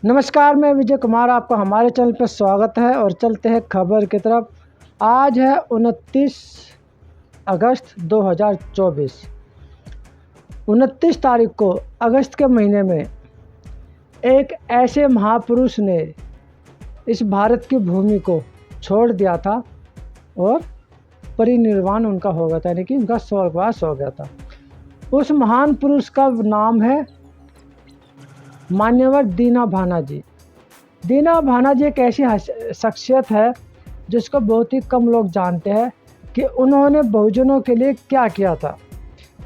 नमस्कार, मैं विजय कुमार, आपका हमारे चैनल पर स्वागत है और चलते हैं खबर की तरफ। आज है 29 अगस्त 2024। 29 तारीख को अगस्त के महीने में एक ऐसे महापुरुष ने इस भारत की भूमि को छोड़ दिया था और परिनिर्वाण उनका हो गया था, यानी कि उनका स्वर्गवास हो गया था। उस महान पुरुष का नाम है मान्यवर दीना भाना जी। दीना भाना जी एक ऐसी शख्सियत है जिसको बहुत ही कम लोग जानते हैं कि उन्होंने बहुजनों के लिए क्या किया था।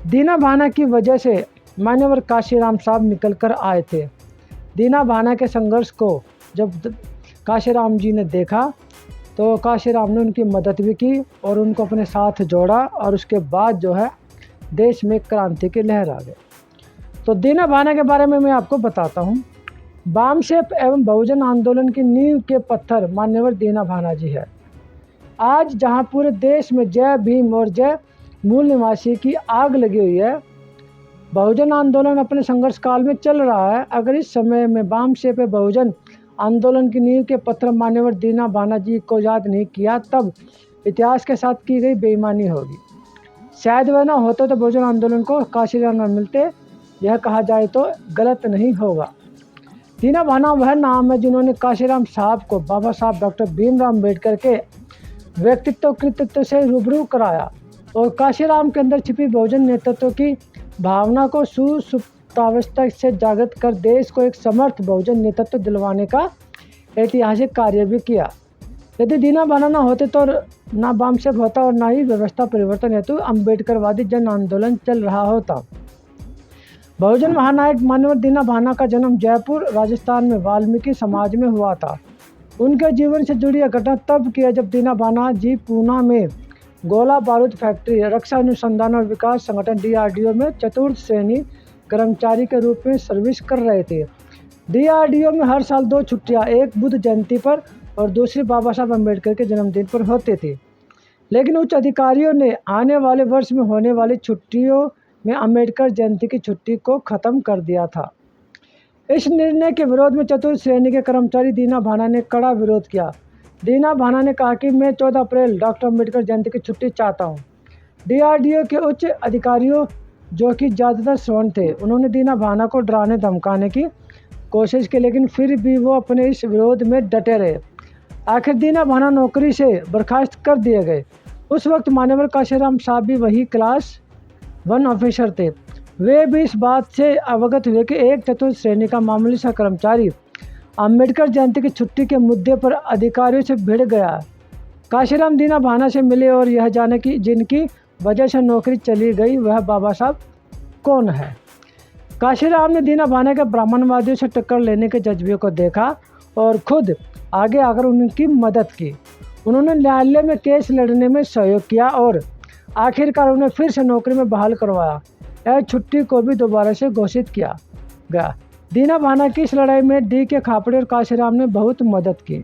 दीना भाना की वजह से मान्यवर काशीराम साहब निकल कर आए थे। दीना भाना के संघर्ष को जब काशीराम जी ने देखा तो काशीराम ने उनकी मदद भी की और उनको अपने साथ जोड़ा और उसके बाद जो है देश में क्रांति की लहर आ गई। तो दीना भाना के बारे में मैं आपको बताता हूँ। वामशेप एवं बहुजन आंदोलन की नींव के पत्थर मान्यवर दीना भाना जी है। आज जहां पूरे देश में जय भीम और जय मूल निवासी की आग लगी हुई है, बहुजन आंदोलन अपने संघर्ष काल में चल रहा है। अगर इस समय में वामशेप बहुजन आंदोलन की नींव के पत्थर मान्यवर दीना भाना जी को याद नहीं किया, तब इतिहास के साथ की गई बेईमानी होगी। शायद वह ना होते तो बहुजन आंदोलन को काशीराम न मिलते, यह कहा जाए तो गलत नहीं होगा। दीना भाना वह नाम है जिन्होंने काशीराम साहब को बाबा साहब डॉक्टर भीमराव अम्बेडकर के व्यक्तित्व कृतित्व से रूबरू कराया और काशीराम के अंदर छिपी बहुजन नेतृत्व की भावना को सुसुप्तावस्था से जागृत कर देश को एक समर्थ बहुजन नेतृत्व दिलवाने का ऐतिहासिक कार्य भी किया। यदि दीना भाना न होते तो ना वामशेप होता और ना ही व्यवस्था परिवर्तन हेतु अम्बेडकरवादी जन आंदोलन चल रहा होता। बहुजन महानायक मान्यवर दीना भाना का जन्म जयपुर राजस्थान में वाल्मीकि समाज में हुआ था। उनके जीवन से जुड़ी यह घटना तब की है जब दीना भाना जी पूना में गोला बारूद फैक्ट्री रक्षा अनुसंधान और विकास संगठन DRDO में चतुर्थ श्रेणी कर्मचारी के रूप में सर्विस कर रहे थे। DRDO में हर साल 2 छुट्टियां, एक बुद्ध जयंती पर और दूसरी बाबा साहब अम्बेडकर के जन्मदिन पर होते थे। लेकिन उच्च अधिकारियों ने आने वाले वर्ष में होने वाली छुट्टियों में अम्बेडकर जयंती की छुट्टी को ख़त्म कर दिया था। इस निर्णय के विरोध में चतुर्थ श्रेणी के कर्मचारी दीना भाना ने कड़ा विरोध किया। दीना भाना ने कहा कि मैं 14 अप्रैल डॉक्टर अम्बेडकर जयंती की छुट्टी चाहता हूं। DRDO के उच्च अधिकारियों, जो कि ज़्यादातर सवर्ण थे, उन्होंने दीना भाना को डराने धमकाने की कोशिश की, लेकिन फिर भी वो अपने इस विरोध में डटे रहे। आखिर दीना भाना नौकरी से बर्खास्त कर दिए गए। उस वक्त मान्यवर काशीराम साहब भी वही क्लास 1 ऑफिसर थे। वे भी इस बात से अवगत हुए कि एक चतुर्थ श्रेणी का मामूली सा कर्मचारी अम्बेडकर जयंती की छुट्टी के मुद्दे पर अधिकारियों से भिड़ गया। काशीराम दीना भाना से मिले और यह जाने कि जिनकी वजह से नौकरी चली गई वह बाबा साहब कौन है। काशीराम ने दीना भाना के ब्राह्मणवादियों से टक्कर लेने के जज्बे को देखा और खुद आगे आकर उनकी मदद की। उन्होंने न्यायालय में केस लड़ने में सहयोग किया और आखिरकार उन्हें फिर से नौकरी में बहाल करवाया। यह छुट्टी को भी दोबारा से घोषित किया गया। दीना भाना की इस लड़ाई में DK खापड़े और काशीराम ने बहुत मदद की।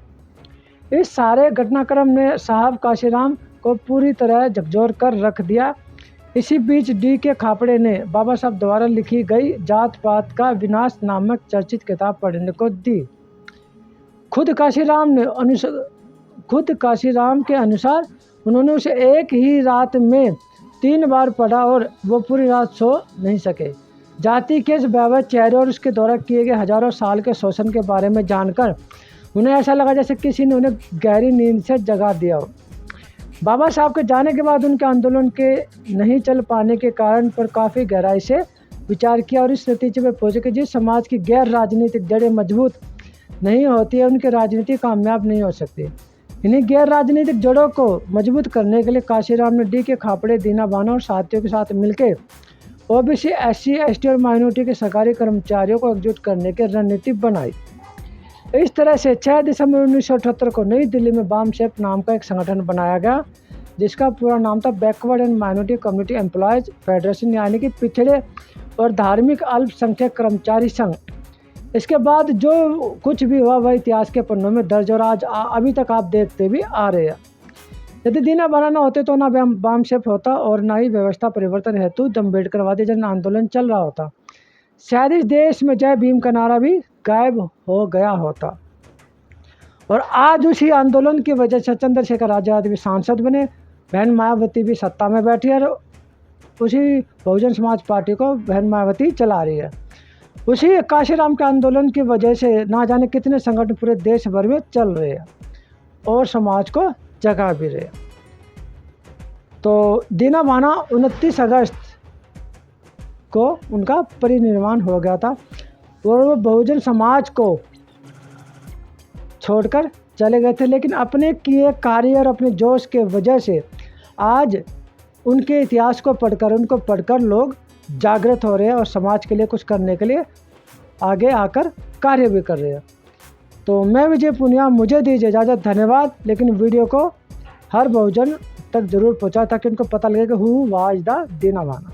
इस सारे घटनाक्रम ने साहब काशीराम को पूरी तरह झकझोर कर रख दिया। इसी बीच DK खापड़े ने बाबा साहब द्वारा लिखी गई जात पात का विनाश नामक चर्चित किताब पढ़ने को दी। खुद काशीराम के अनुसार उन्होंने उसे एक ही रात में 3 बार पढ़ा और वो पूरी रात सो नहीं सके। जाति के इस भयावह चेहरे और उसके द्वारा किए गए हजारों साल के शोषण के बारे में जानकर उन्हें ऐसा लगा जैसे किसी ने उन्हें गहरी नींद से जगा दिया हो। बाबा साहब के जाने के बाद उनके आंदोलन के नहीं चल पाने के कारण पर काफ़ी गहराई से विचार किया और इस नतीजे पर पहुँचे कि जिस समाज की गैर राजनीतिक जड़ें मजबूत नहीं होती है, उनकी राजनीति कामयाब नहीं हो सकती। इन्हीं गैर राजनीतिक जड़ों को मजबूत करने के लिए काशीराम ने DK खापड़े, दीना भाना और साथियों के साथ मिलकर OBC, SC, ST और माइनॉरिटी के सरकारी कर्मचारियों को एकजुट करने की रणनीति बनाई। इस तरह से 6 दिसंबर 1978 को नई दिल्ली में वामशेप नाम का एक संगठन बनाया गया, जिसका पूरा नाम था backward and minority community employees federation, यानी कि पिछड़े और धार्मिक अल्पसंख्यक कर्मचारी संघ। इसके बाद जो कुछ भी हुआ वह इतिहास के पन्नों में दर्ज और आज अभी तक आप देखते भी आ रहे हैं। यदि दीना भाना न होते तो ना वामशेप होता और ना ही व्यवस्था परिवर्तन हेतु अम्बेडकरवादी जन आंदोलन चल रहा होता। शायद इस देश में जय भीम का नारा भी गायब हो गया होता। और आज उसी आंदोलन की वजह से चंद्रशेखर आज़ाद भी सांसद बने, बहन मायावती भी सत्ता में बैठी है और उसी बहुजन समाज पार्टी को बहन मायावती चला रही है। उसी काशीराम के आंदोलन की वजह से ना जाने कितने संगठन पूरे देश भर में चल रहे हैं और समाज को जगा भी रहे हैं। तो दीना भाना 29 अगस्त को उनका परिनिर्वाण हो गया था और वो बहुजन समाज को छोड़कर चले गए थे, लेकिन अपने किए कार्य और अपने जोश के वजह से आज उनके इतिहास को पढ़कर, उनको पढ़कर लोग जागृत हो रहे हैं और समाज के लिए कुछ करने के लिए आगे आकर कार्य भी कर रहे हैं। तो मैं विजय पुनिया, मुझे दीजिए इजाज़त, धन्यवाद। लेकिन वीडियो को हर बहुजन तक ज़रूर पहुँचा ताकि उनको पता लगे कि who was the Dina Bhana.